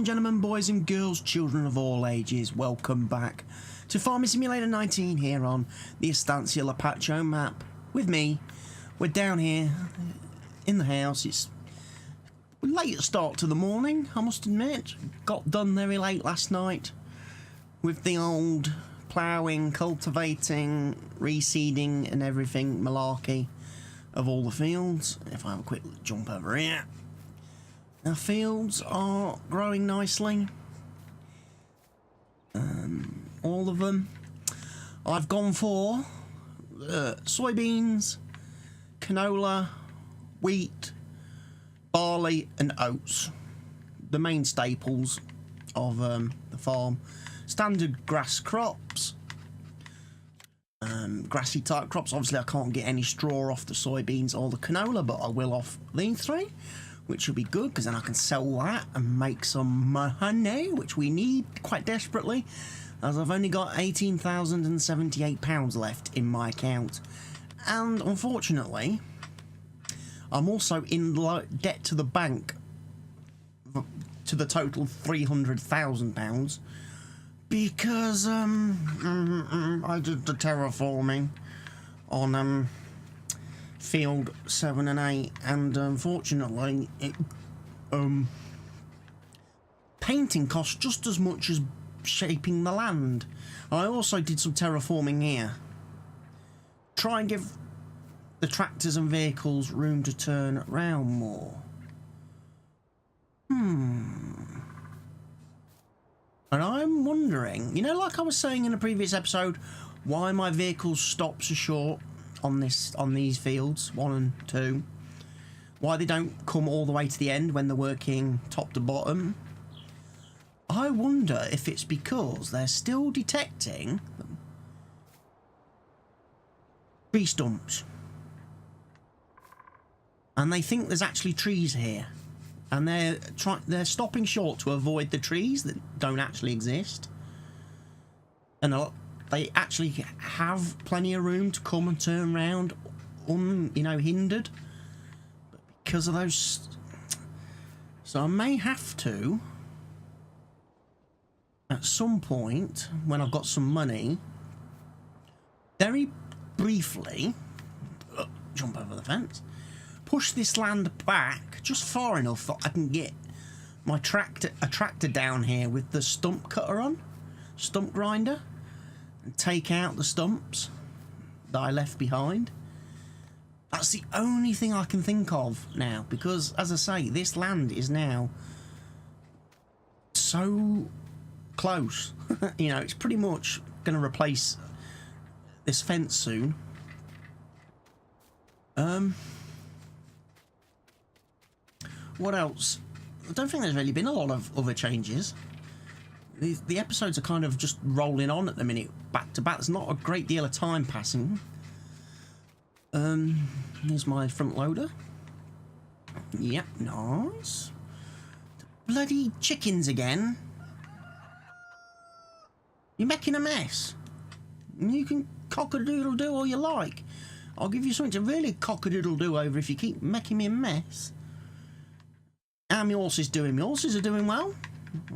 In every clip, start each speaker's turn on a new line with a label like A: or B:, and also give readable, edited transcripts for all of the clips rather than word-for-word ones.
A: and gentlemen, boys and girls, children of all ages, welcome back to Farming Simulator 19 here on the Estancia Lapacho map. With me, we're down here in the house. It's a late start to the morning, I must admit. Got done very late last night with the old ploughing, cultivating, reseeding and everything malarkey of all the fields. If I have a quick jump over here. Our fields are growing nicely. All of them. I've gone for soybeans, canola, wheat, barley and oats. The main staples of the farm. Standard grass crops. Grassy type crops. Obviously I can't get any straw off the soybeans or the canola, but I will off these three, which will be good because then I can sell that and make some money, which we need quite desperately, as I've only got £18,078 left in my account. And unfortunately, I'm also in debt to the bank to the total £300,000 because I did the terraforming on field 7 and 8, and unfortunately it painting costs just as much as shaping the land. I also did some terraforming here. Try and give the tractors and vehicles room to turn around more. And I'm wondering, you know, like I was saying in a previous episode, why my vehicles stops are short on these fields 1 and 2, why they don't come all the way to the end when they're working top to bottom. I wonder if it's because they're still detecting tree stumps and they think there's actually trees here, and they're stopping short to avoid the trees that don't actually exist, and they actually have plenty of room to come and turn around hindered, but because of those. So I may have to, at some point when I've got some money, very briefly jump over the fence, push this land back just far enough that I can get my tractor down here with the stump cutter on, stump grinder, and take out the stumps that I left behind. That's the only thing I can think of now, because as I say, this land is now so close. You know, it's pretty much going to replace this fence soon. What else? I don't think there's really been a lot of other changes. The episodes are kind of just rolling on at the minute, back to back. There's not a great deal of time passing. Here's my front loader. Yep, nice. Bloody chickens again. You're making a mess. You can cock-a-doodle-do all you like. I'll give you something to really cock-a-doodle-do over if you keep making me a mess. How my horses doing? My horses are doing well.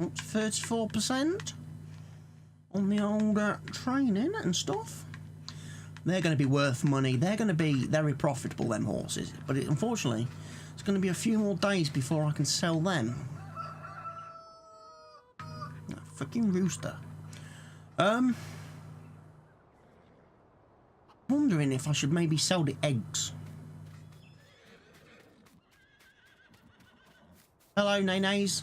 A: Up to 34% on the old training and stuff. They're going to be worth money. They're going to be very profitable, them horses. But unfortunately, it's going to be a few more days before I can sell them. That fucking rooster. Wondering if I should maybe sell the eggs. Hello, Nay-Nays.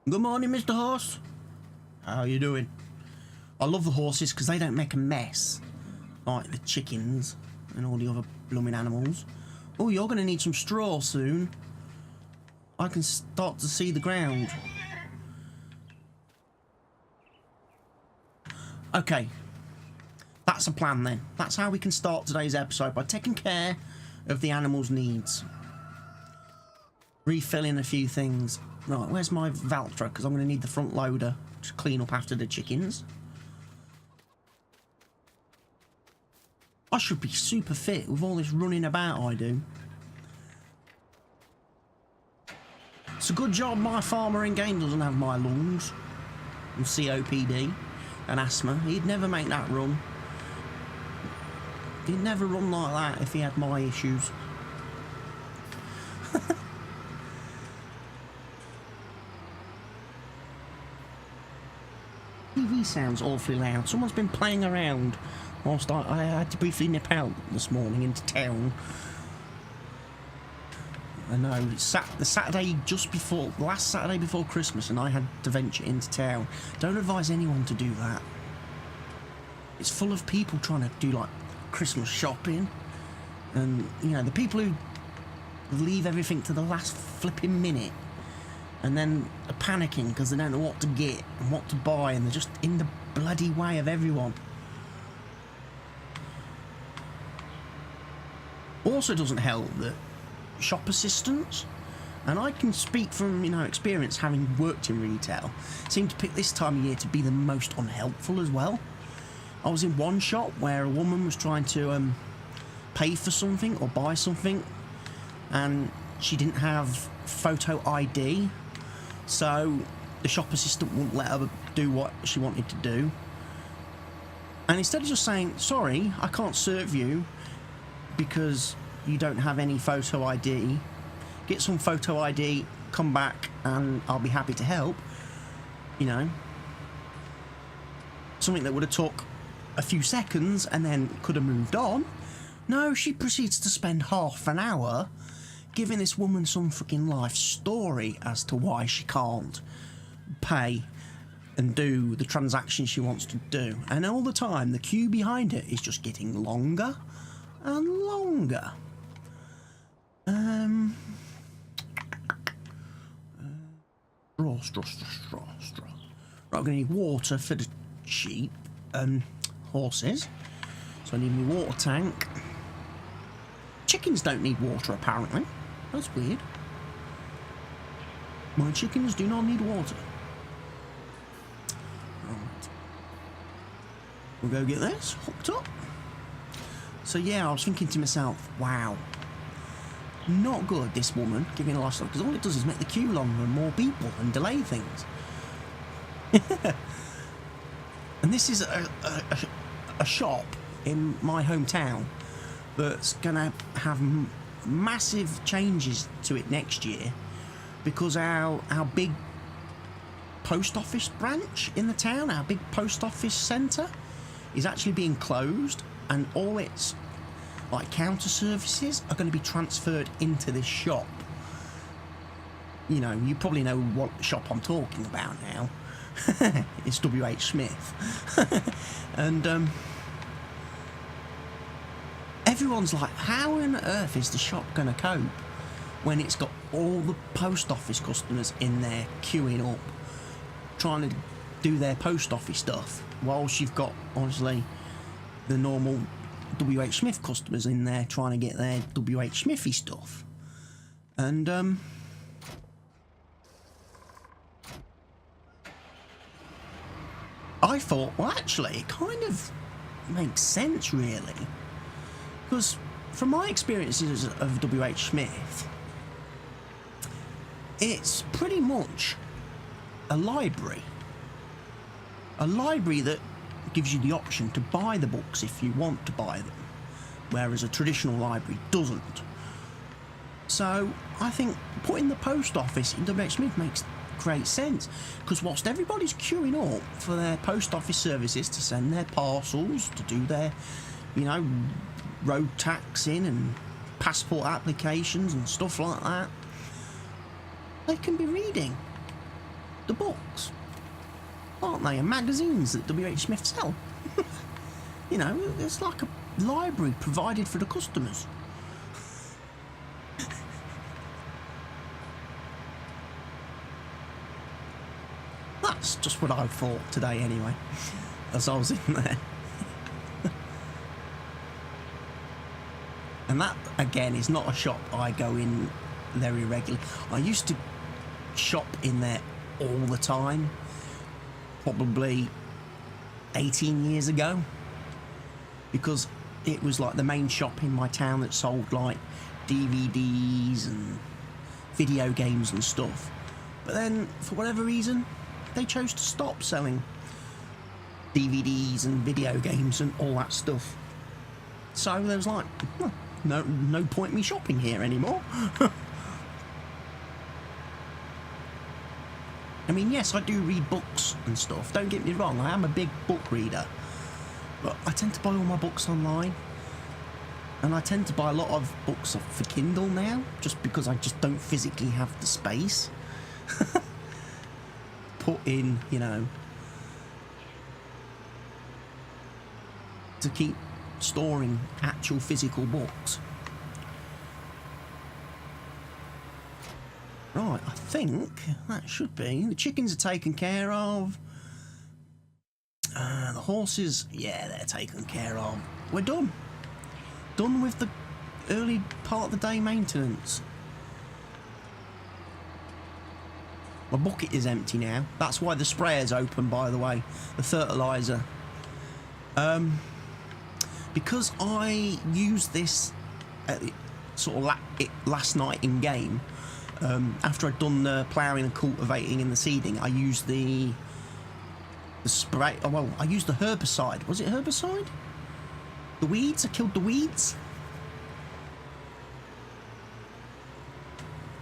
A: Good morning, Mr. Horse. How you doing? I love the horses because they don't make a mess like the chickens and all the other blooming animals. Oh, you're going to need some straw soon. I can start to see the ground. Okay. That's a plan then. That's how we can start today's episode, by taking care of the animals' needs. Refilling a few things. Right, where's my Valtra? Because I'm going to need the front loader to clean up after the chickens. I should be super fit with all this running about I do. It's a good job my farmer in game doesn't have my lungs and COPD and asthma. He'd never make that run. He'd never run like that if he had my issues. TV sounds awfully loud. Someone's been playing around whilst I had to briefly nip out this morning into town. I know, it's the Saturday just before, the last Saturday before Christmas, and I had to venture into town. Don't advise anyone to do that. It's full of people trying to do like Christmas shopping, and you know, the people who leave everything to the last flipping minute and then are panicking because they don't know what to get and what to buy, and they're just in the bloody way of everyone. Also doesn't help that shop assistants, and I can speak from, you know, experience having worked in retail, seem to pick this time of year to be the most unhelpful as well. I was in one shop where a woman was trying to pay for something or buy something, and she didn't have photo ID, so the shop assistant wouldn't let her do what she wanted to do. And instead of just saying, sorry, I can't serve you because you don't have any photo ID, get some photo ID, come back and I'll be happy to help, you know, something that would have took a few seconds and then could have moved on. No, she proceeds to spend half an hour giving this woman some freaking life story as to why she can't pay and do the transaction she wants to do. And all the time, the queue behind it is just getting longer and longer. Straw. Right, I'm going to need water for the sheep and horses. So I need my water tank. Chickens don't need water, apparently. That's weird. My chickens do not need water. Right. We'll go get this hooked up. So yeah, I was thinking to myself, wow, not good, this woman giving a lot of stuff, because all it does is make the queue longer and more people and delay things. And this is a shop in my hometown that's going to have massive changes to it next year, because our big post office branch in the town, our big post office centre, is actually being closed, and all its like counter services are going to be transferred into this shop. You know, you probably know what shop I'm talking about now. It's WH Smith. And everyone's like, how on earth is the shop going to cope when it's got all the post office customers in there queuing up, trying to do their post office stuff, whilst you've got, honestly, the normal WH Smith customers in there trying to get their WH Smithy stuff. And I thought, well, actually, it kind of makes sense, really, because from my experiences of WH Smith, it's pretty much a library that gives you the option to buy the books if you want to buy them, whereas a traditional library doesn't. So I think putting the post office in WH Smith makes great sense, because whilst everybody's queuing up for their post office services to send their parcels, to do their, you know, road taxing and passport applications and stuff like that, they can be reading the books, aren't they, and magazines that WH Smith sell. You know, it's like a library provided for the customers. That's just what I thought today anyway, as I was in there. And that, again, is not a shop I go in very regularly. I used to shop in there all the time, probably 18 years ago, because it was like the main shop in my town that sold like DVDs and video games and stuff. But then, for whatever reason, they chose to stop selling DVDs and video games and all that stuff. So there was like, well, no point in me shopping here anymore. I mean, yes, I do read books and stuff. Don't get me wrong, I am a big book reader. But I tend to buy all my books online. And I tend to buy a lot of books for Kindle now, just because I just don't physically have the space. Put in, you know, to keep storing actual physical books. Right, I think that should be. The chickens are taken care of. The horses, yeah, they're taken care of. We're done. Done with the early part of the day maintenance. My bucket is empty now. That's why the sprayer's open, by the way. The fertiliser. Because I used this sort of last night in game. After I'd done the ploughing and cultivating and the seeding, I used the spray. Oh, well, I used the herbicide. Was it herbicide? The weeds? I killed the weeds.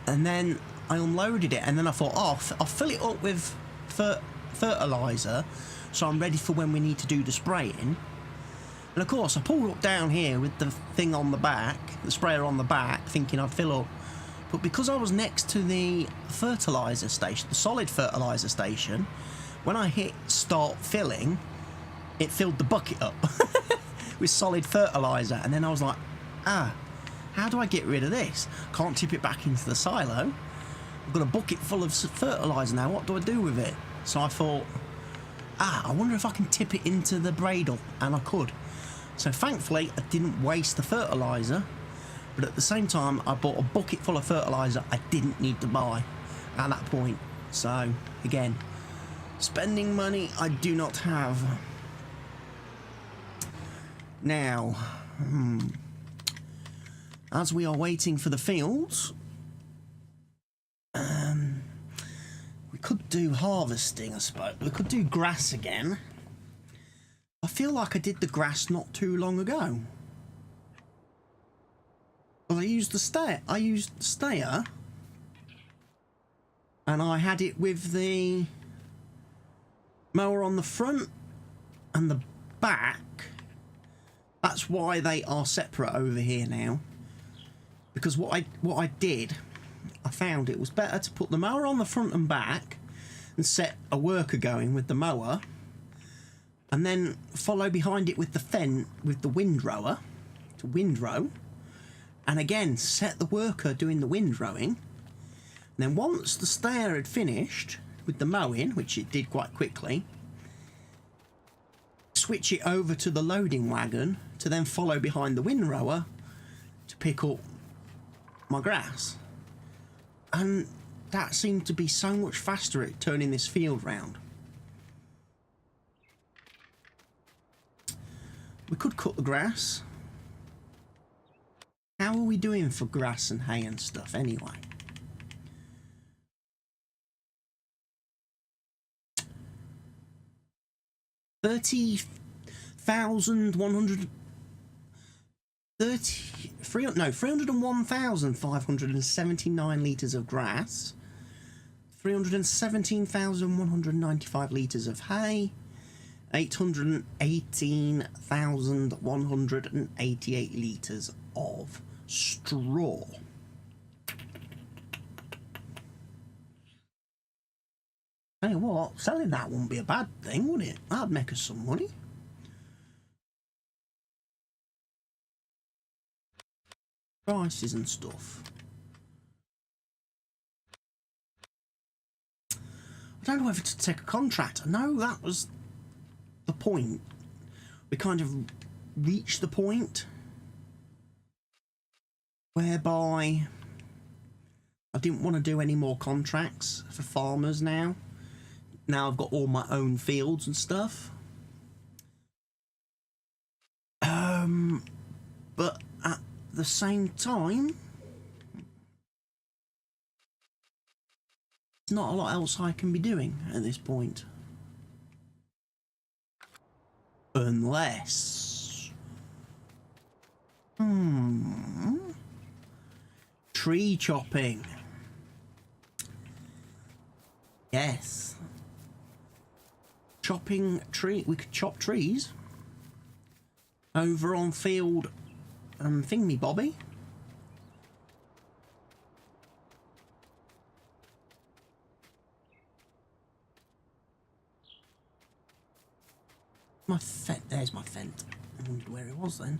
A: And then I unloaded it, and then I thought, oh, I'll fill it up with fertiliser, so I'm ready for when we need to do the spraying. And of course, I pulled up down here with the thing on the back, the sprayer on the back, thinking I'd fill up. But because I was next to the fertiliser station, the solid fertiliser station, when I hit start filling, it filled the bucket up with solid fertiliser. And then I was like, how do I get rid of this? Can't tip it back into the silo. I've got a bucket full of fertiliser now. What do I do with it? So I thought, I wonder if I can tip it into the Bradle. And I could. So thankfully, I didn't waste the fertiliser. But at the same time, I bought a bucket full of fertiliser I didn't need to buy at that point. So, again, spending money I do not have. Now, as we are waiting for the fields, we could do harvesting, I suppose. We could do grass again. I feel like I did the grass not too long ago. Well, I used the stayer, and I had it with the mower on the front and the back. That's why they are separate over here now. Because what I did, I found it was better to put the mower on the front and back and set a worker going with the mower, and then follow behind it with the windrower to windrow. And again, set the worker doing the windrowing. And then once the stayer had finished with the mowing, which it did quite quickly, switch it over to the loading wagon to then follow behind the windrower to pick up my grass. And that seemed to be so much faster at turning this field round. We could cut the grass. How are we doing for grass and hay and stuff anyway? $301,579 litres of grass, 317,195 litres of hay, 818,188 litres of straw. Tell you what, selling that wouldn't be a bad thing, would it? That'd make us some money. Prices and stuff. I don't know whether to take a contract. I know that was the point. We kind of reached the point whereby I didn't want to do any more contracts for farmers now. Now I've got all my own fields and stuff. But at the same time, not a lot else I can be doing at this point. Unless... Tree chopping. Yes. Chopping tree. We could chop trees. Over on field... thingy bobby. My fent. There's my fent. I wondered where it was then.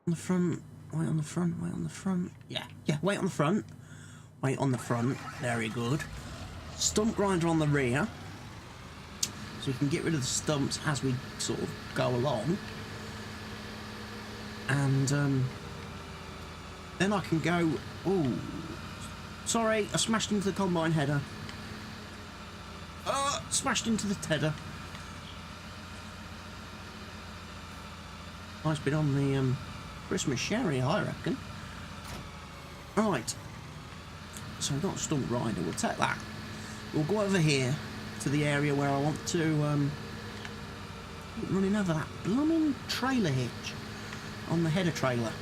A: On the front. Wait on the front. Wait on the front. Yeah. Wait on the front. Wait on the front. Very good. Stump grinder on the rear. So we can get rid of the stumps as we sort of go along. And then I can go. Ooh. Sorry, I smashed into the combine header. Smashed into the tedder. Nice bit on the Christmas sherry, I reckon. Right. So we've got a stump grinder. We'll take that. We'll go over here to the area where I want to running over that blooming trailer hitch on the header trailer.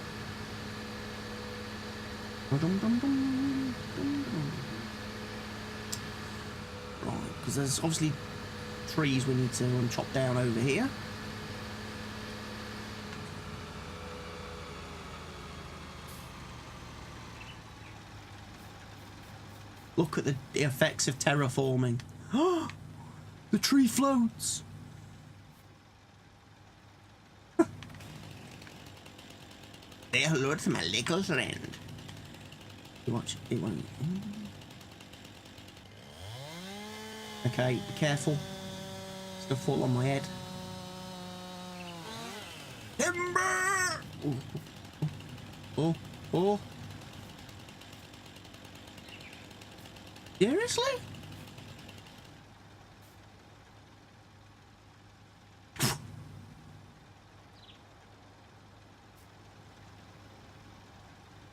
A: Right, because there's obviously trees we need to chop down over here. Look at the effects of terraforming. The tree floats. Say hello to my little friend. You watch it won't. Okay, be careful. It's gonna fall on my head. Timber! Oh. Seriously?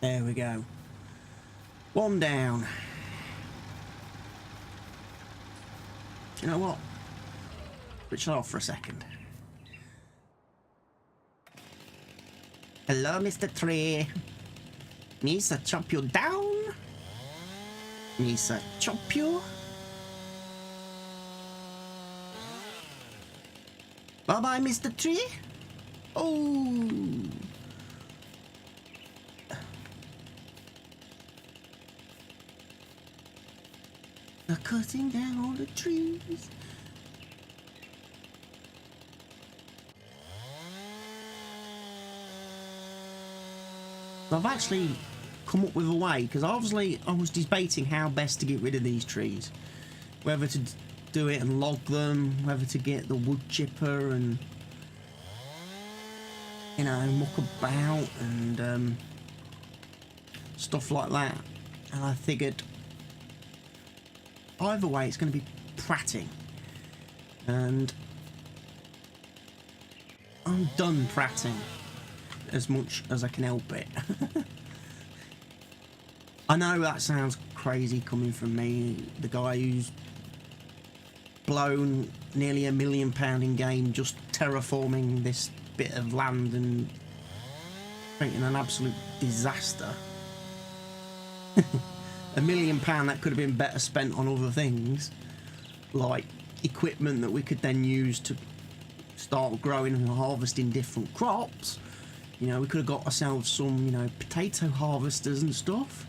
A: There we go. One down. You know what? Switch it off for a second. Hello, Mr. Tree. Needs to chop you down. Needs to chop you. Bye-bye, Mr. Tree. Oh. They're cutting down all the trees. I've actually come up with a way, because obviously I was debating how best to get rid of these trees. Whether to do it and log them, whether to get the wood chipper and, you know, muck about and stuff like that. And I figured either way it's going to be pratting. And I'm done pratting as much as I can help it. I know that sounds crazy coming from me, the guy who's blown nearly £1 million in game just terraforming this bit of land and creating an absolute disaster. £1 million that could have been better spent on other things, like equipment that we could then use to start growing and harvesting different crops. You know, we could have got ourselves some, you know, potato harvesters and stuff.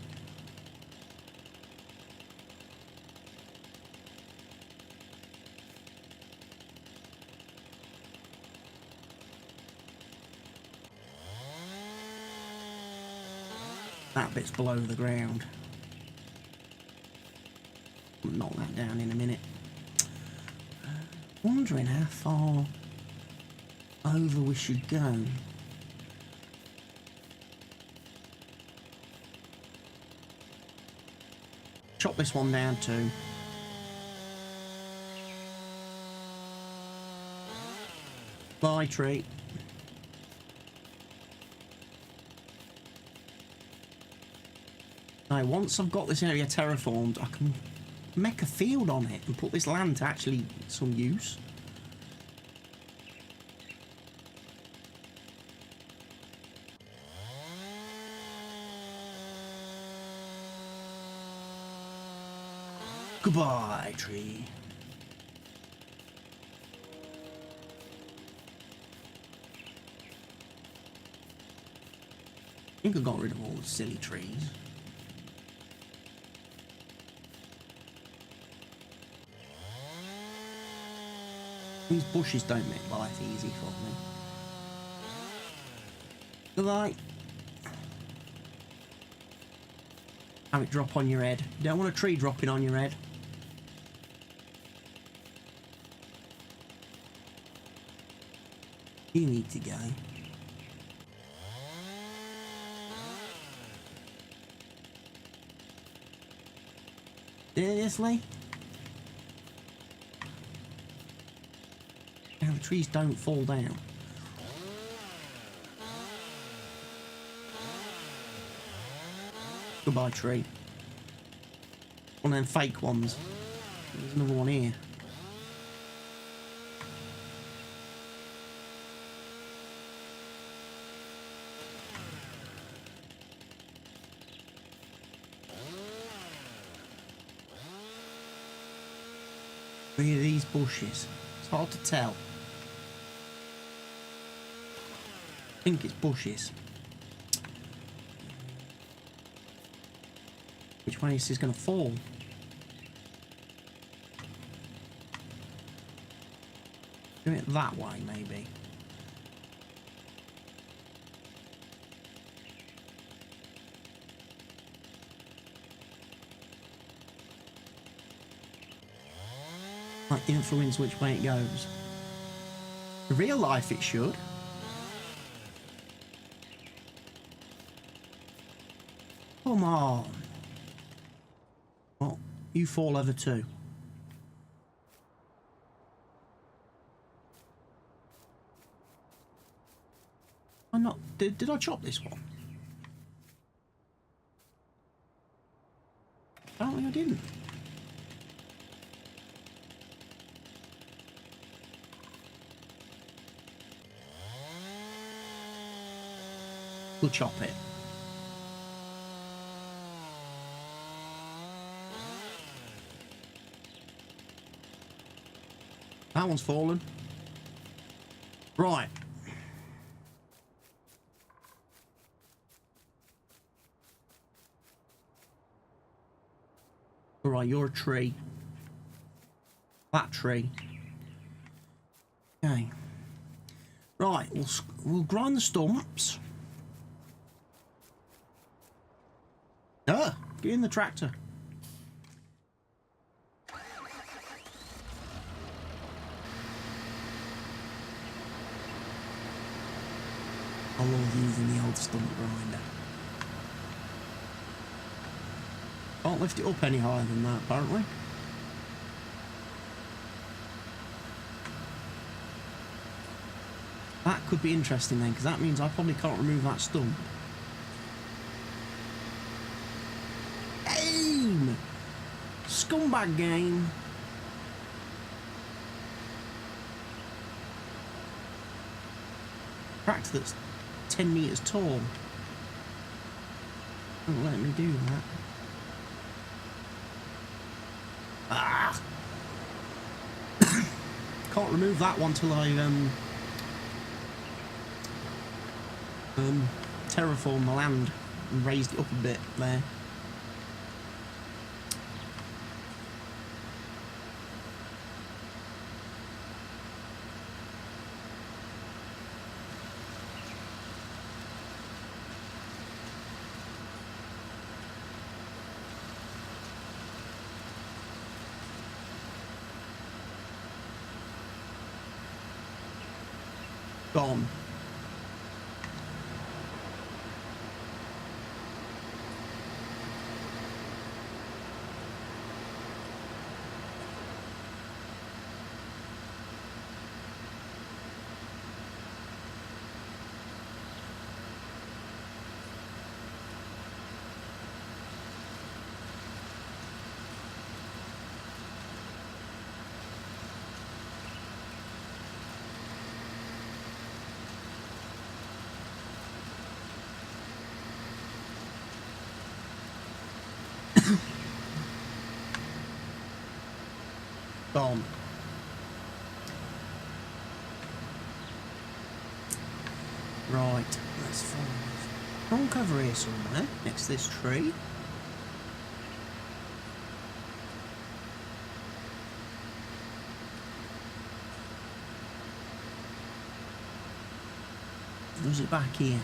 A: That bit's below the ground. I'll knock that down in a minute. Wondering how far over we should go. Chop this one down too. Bye, tree. Now, once I've got this area terraformed, I can make a field on it and put this land to actually some use. Goodbye, tree. I think I got rid of all the silly trees. These bushes don't make life easy for me. Goodbye. Have it drop on your head. You don't want a tree dropping on your head. You need to go. Seriously? Now the trees don't fall down. Goodbye, tree. One of them fake ones. There's another one here. Look at these bushes. It's hard to tell. I think it's bushes. Which way is this going to fall? Do it that way, maybe. Might influence which way it goes. In real life, it should. Come on. Well, you fall over too. I'm not. Did I chop this one? Apparently I didn't. We'll chop it. That one's fallen. Right. Alright, you're a tree. That tree. Okay. Right, we'll grind the stumps. Ah, get in the tractor. I love using the old stump grinder. Can't lift it up any higher than that, apparently. That could be interesting then, because that means I probably can't remove that stump. Aim! Scumbag game. Tractor that's 10 meters tall. Don't let me do that. Ah! Can't remove that one till I terraform the land and raised it up a bit there. Gone. Gone. Right, let's find trunk over here somewhere, next to this tree. Or is it back here?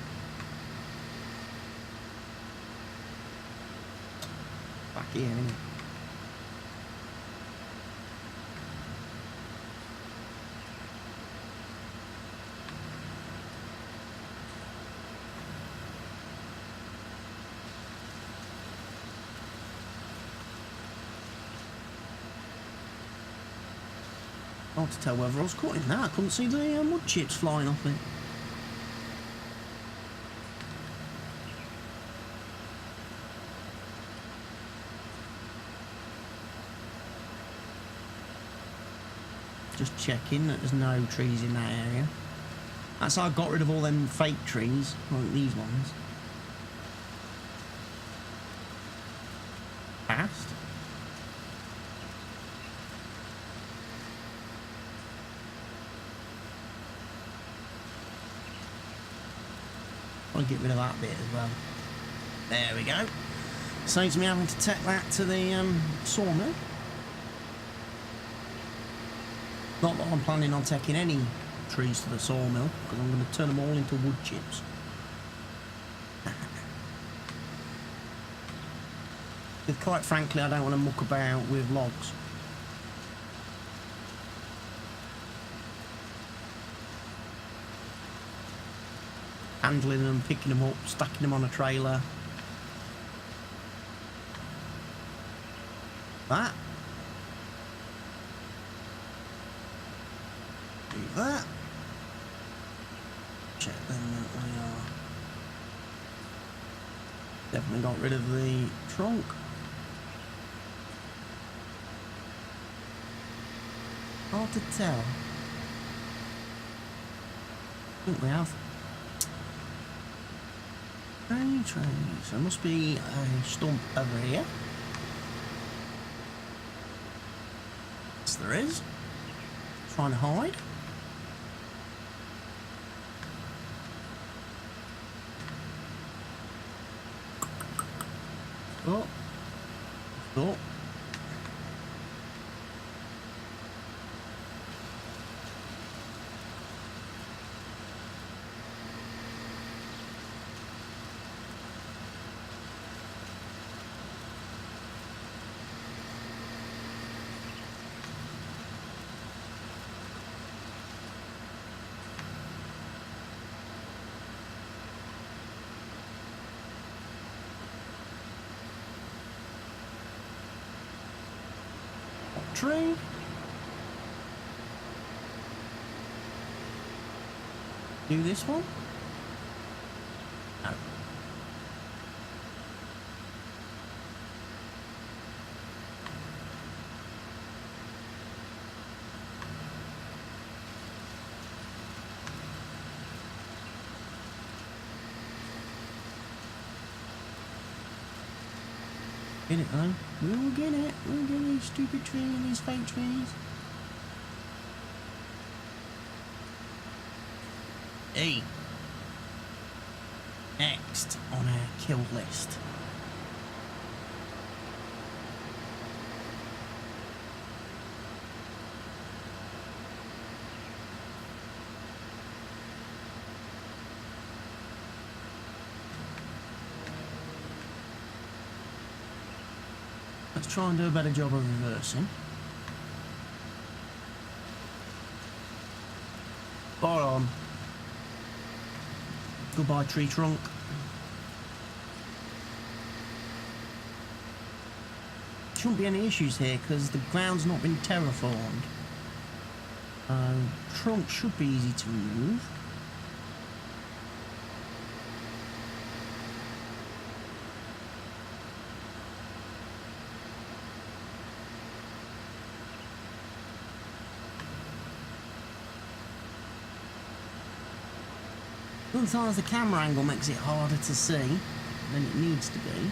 A: Back here, isn't it? Hard to tell whether I was caught in that. I couldn't see the wood chips flying off it. Just checking that there's no trees in that area. That's how I got rid of all them fake trees, like these ones. Fast. I'll get rid of that bit as well. There we go. Saves me having to take that to the sawmill. Not that I'm planning on taking any trees to the sawmill, because I'm going to turn them all into wood chips. But quite frankly, I don't want to muck about with logs. Handling them, picking them up, stacking them on a trailer. That. Do that. Check then that we are. Definitely got rid of the trunk. Hard to tell. I think we have. Train. So there must be a stump over here. Yes, there is. Trying to hide. Oh. Oh. Tree. Do this one? No. Get it though. We'll get it. We'll get these stupid trees and these fake trees. Hey. Next on our kill list. Let's try and do a better job of reversing. Spot on. Goodbye, tree trunk. Shouldn't be any issues here because the ground's not been terraformed. Trunk should be easy to remove. Sometimes the camera angle makes it harder to see than it needs to be.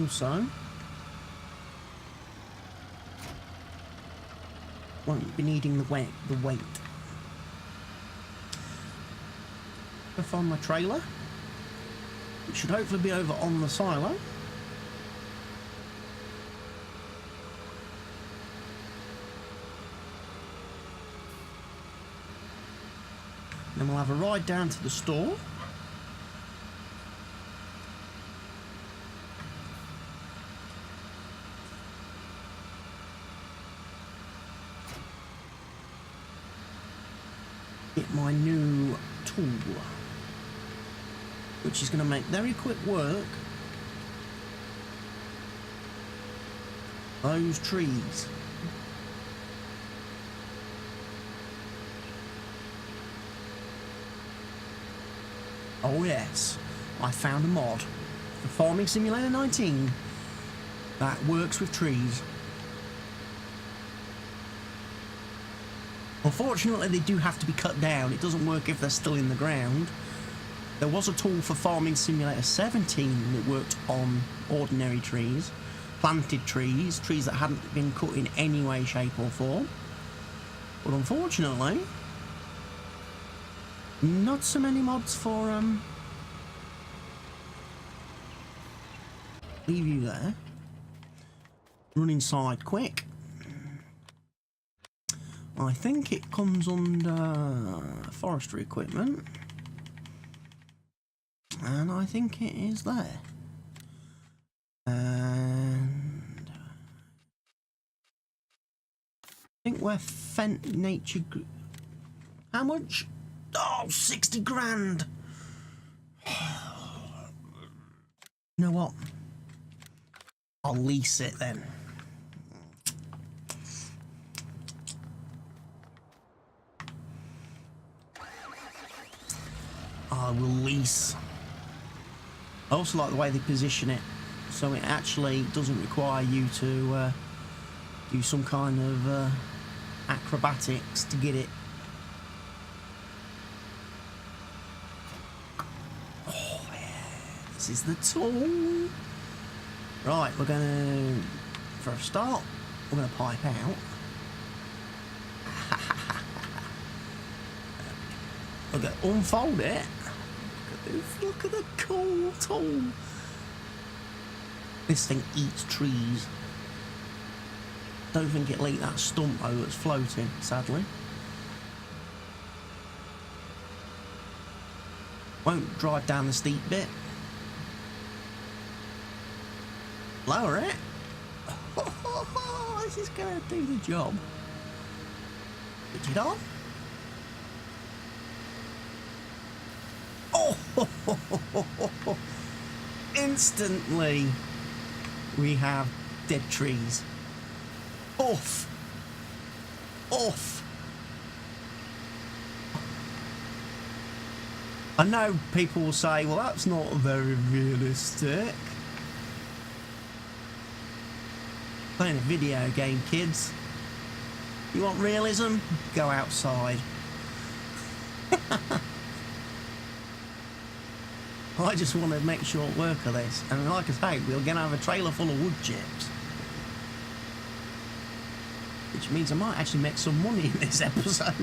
A: Also, won't be needing the weight. I find my trailer. It should hopefully be over on the silo. Then we'll have a ride down to the store. Get my new tool, which is going to make very quick work those trees. Oh yes, I found a mod for Farming Simulator 19 that works with trees. Unfortunately, they do have to be cut down. It doesn't work if they're still in the ground. There was a tool for Farming Simulator 17 that worked on ordinary trees, planted trees, trees that hadn't been cut in any way, shape or form. But unfortunately, not so many mods for leave you there. Run inside quick. I think it comes under forestry equipment, and I think it is there. And I think we're nature. How much? Oh, 60 grand. You know what? I'll lease it then. I will lease. I also like the way they position it, so it actually doesn't require you to do some kind of acrobatics to get it. Oh yeah, this is the tool. Right, we're gonna, for a start, we're gonna pipe out. We're gonna unfold it. Look at the cool tool. This thing eats trees. Don't think it'll eat that stump though that's floating, sadly. Won't drive down the steep bit. Lower it. This is gonna do the job. Switch it on. Oh, instantly we have dead trees. Off. I know people will say, well, that's not very realistic. Playing a video game, kids. You want realism? Go outside. I just want to make short work of this, and like I say, we're going to have a trailer full of wood chips, which means I might actually make some money in this episode.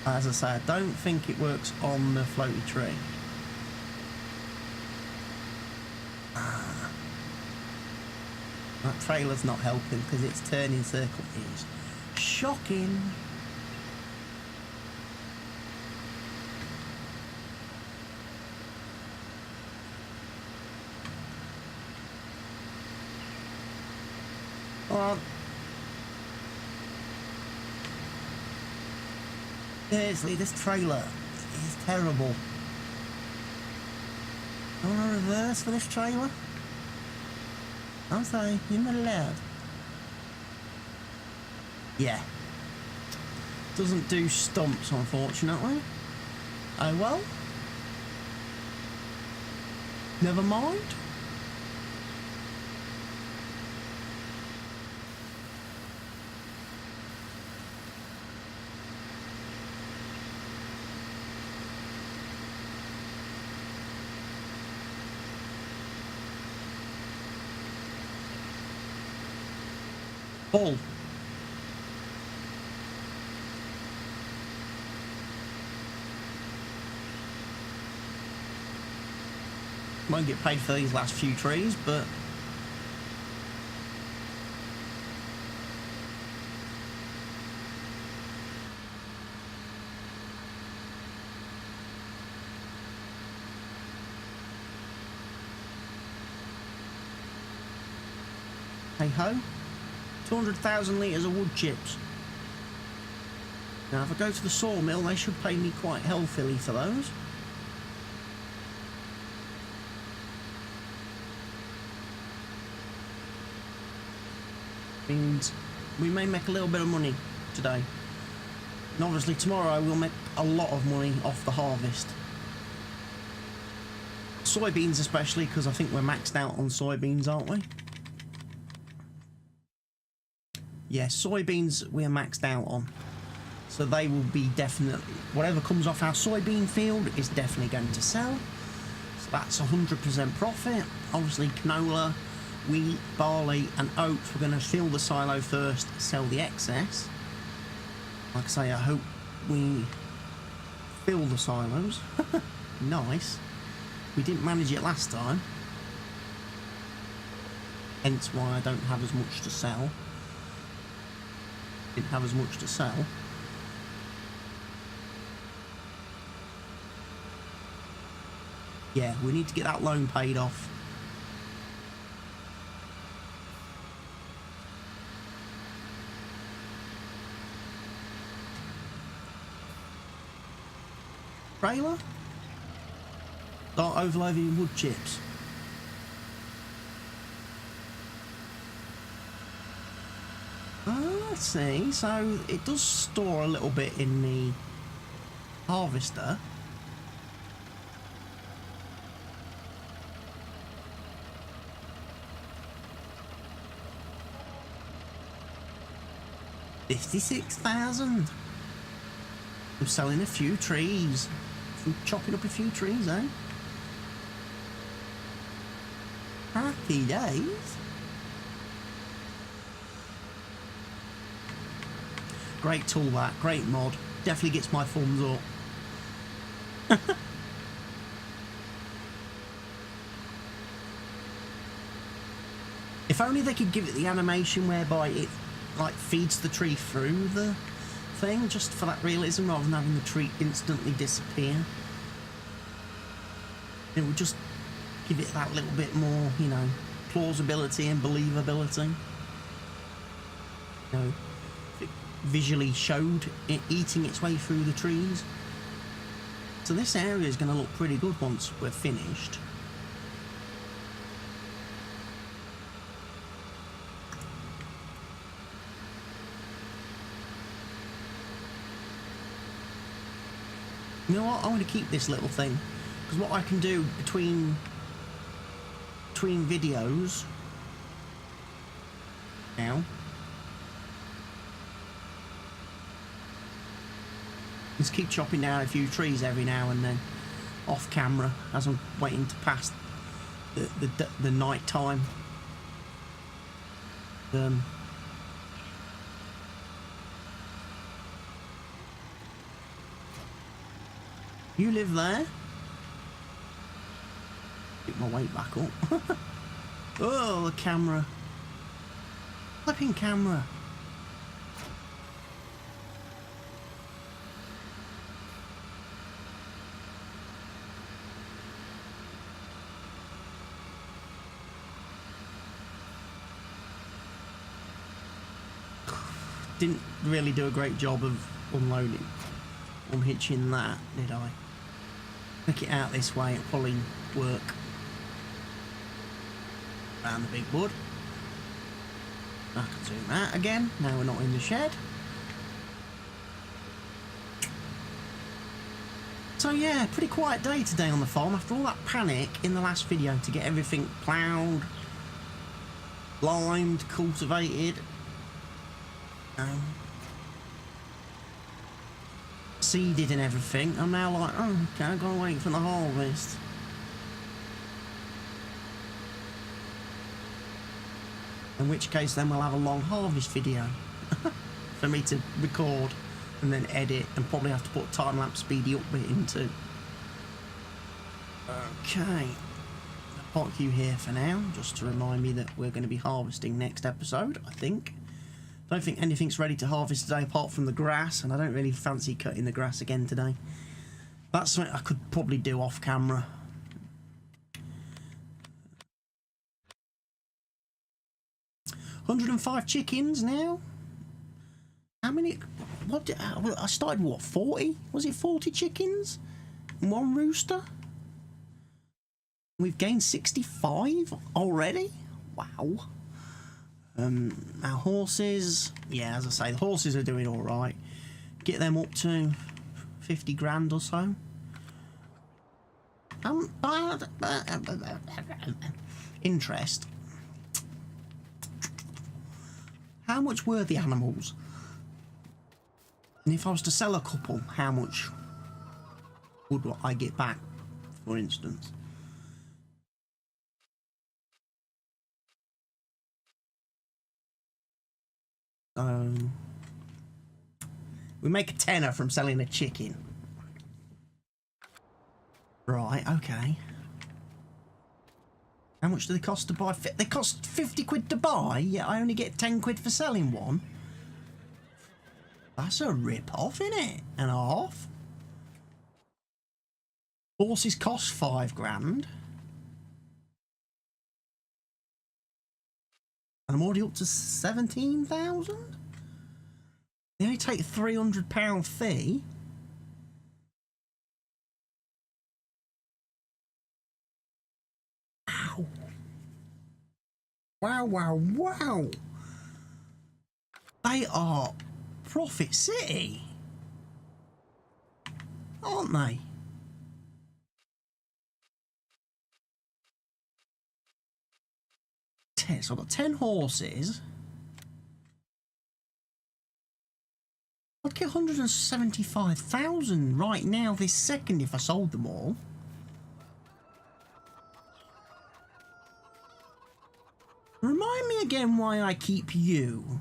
A: As I say, I don't think it works on the floaty tree. That trailer's not helping because it's turning circle gears. Shocking. Well, seriously, this trailer is terrible. I want to reverse for this trailer. I'm sorry, you're not allowed. Yeah. Doesn't do stumps, unfortunately. Oh well. Never mind. Full. Won't get paid for these last few trees, but hey ho, 200,000 litres of wood chips. Now if I go to the sawmill, they should pay me quite healthily for those. Means we may make a little bit of money today. And obviously tomorrow we'll make a lot of money off the harvest. Soybeans especially, because I think we're maxed out on soybeans, aren't we? Yeah, soybeans we're maxed out on. So they will be definitely, whatever comes off our soybean field is definitely going to sell. So that's 100% profit. Obviously canola, wheat, barley and oats, we're going to fill the silo first, sell the excess. Like I say, I hope we fill the silos. Nice. We didn't manage it last time. Hence why I don't have as much to sell. Didn't have as much to sell. Yeah, we need to get that loan paid off. Trailer? Start overloading wood chips. Let's see, so it does store a little bit in the harvester. $56,000. I'm selling a few trees. I'm chopping up a few trees, eh? Happy days. Great tool that, great mod. Definitely gets my thumbs up. If only they could give it the animation whereby it like feeds the tree through the thing, just for that realism, rather than having the tree instantly disappear. It would just give it that little bit more, you know, plausibility and believability. You know, if it visually showed it eating its way through the trees. So this area is going to look pretty good once we're finished. You know what? I'm going to keep this little thing, because what I can do between videos now is keep chopping down a few trees every now and then off camera as I'm waiting to pass the night time. You live there? Get my weight back up. Oh, the camera. Flipping camera. Didn't really do a great job of unloading, unhitching that, did I? Pick it out this way, it'll probably work. Around the big wood. I can zoom that again. Now we're not in the shed. So yeah, pretty quiet day today on the farm after all that panic in the last video to get everything ploughed, limed, cultivated. Seeded and everything. I'm now like, oh, okay, I've got to wait for the harvest. In which case then we'll have a long harvest video for me to record and then edit, and probably have to put time-lapse speedy up bit into. Okay, I'll park you here for now, just to remind me that we're going to be harvesting next episode, I think. Don't think anything's ready to harvest today apart from the grass, and I don't really fancy cutting the grass again today. That's something I could probably do off camera. $105 chickens now. How many? What? I started what? 40? Was it 40 chickens? And one rooster. We've gained 65 already. Wow. Our horses. Yeah, as I say, the horses are doing all right. Get them up to 50 grand or so. Interest. How much were the animals? And if I was to sell a couple, how much would I get back, for instance? So we make a tenner from selling a chicken. Right, okay. How much do they cost to buy? They cost 50 quid to buy, yet I only get 10 quid for selling one. That's a rip-off, innit? And a half. Horses cost 5 grand. And I'm already up to 17,000? They only take £300 fee. Wow. Wow, wow, wow. They are Profit City, aren't they? So I've got 10 horses. I'd get 175,000 right now this second if I sold them all. Remind me again why I keep you.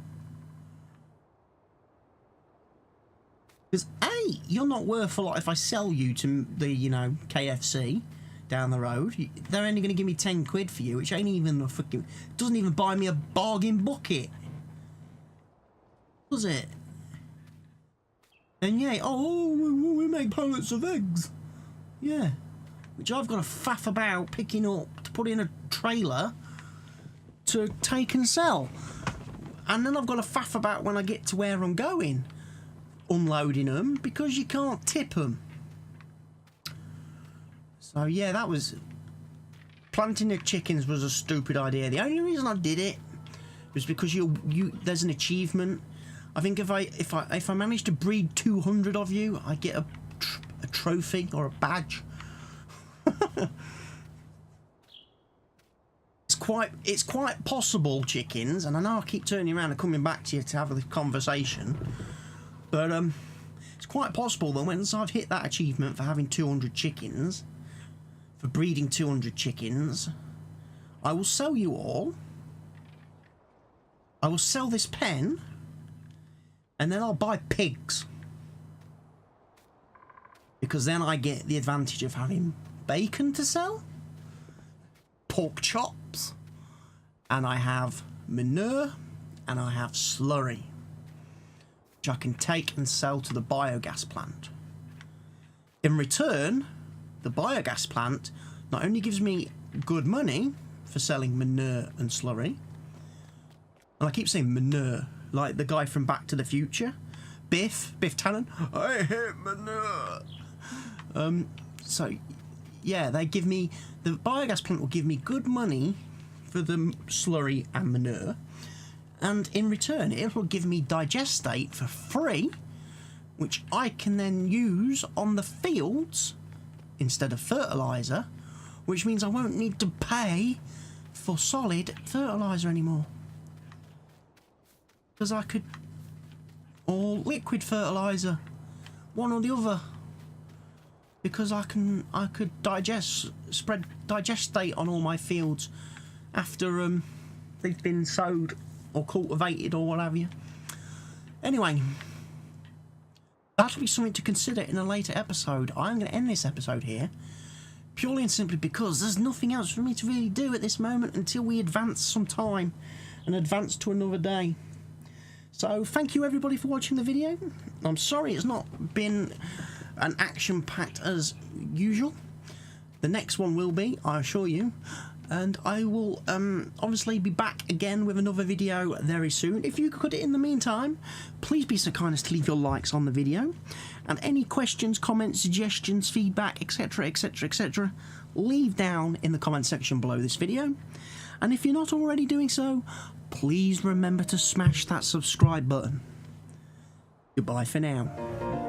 A: Because A, you're not worth a lot if I sell you to the, you know, KFC down the road. They're only going to give me 10 quid for you, which ain't even a fucking... doesn't even buy me a bargain bucket. Does it? And yeah, oh, we make pallets of eggs. Yeah. Which I've got to faff about picking up to put in a trailer to take and sell. And then I've got to faff about when I get to where I'm going, unloading them, because you can't tip them. So yeah, that was... planting the chickens was a stupid idea. The only reason I did it was because there's an achievement. I think if I manage to breed 200 of you, I get a trophy or a badge. It's quite possible, chickens, and I know I keep turning around and coming back to you to have a conversation, but it's quite possible that once I've hit that achievement for having 200 chickens, for breeding 200 chickens, I will sell you all. I will sell this pen, and then I'll buy pigs, because then I get the advantage of having bacon to sell, pork chops, and I have manure, and I have slurry, which I can take and sell to the biogas plant. In return, the biogas plant not only gives me good money for selling manure and slurry, and I keep saying manure, like the guy from Back to the Future, Biff Tannen, I hate manure. So yeah, they give me, the biogas plant will give me good money for the slurry and manure, and in return it will give me digestate for free, which I can then use on the fields instead of fertiliser, which means I won't need to pay for solid fertiliser anymore, because I could, or liquid fertiliser, one or the other, because I could spread digestate on all my fields after they've been sowed or cultivated or what have you. Anyway, that'll be something to consider in a later episode. I'm going to end this episode here, purely and simply because there's nothing else for me to really do at this moment until we advance some time and advance to another day. So thank you everybody for watching the video. I'm sorry it's not been an action-packed as usual. The next one will be, I assure you. And I will obviously be back again with another video very soon. If you could, in the meantime, please be so kind as to leave your likes on the video. And any questions, comments, suggestions, feedback, etc, etc, etc, leave down in the comment section below this video. And if you're not already doing so, please remember to smash that subscribe button. Goodbye for now.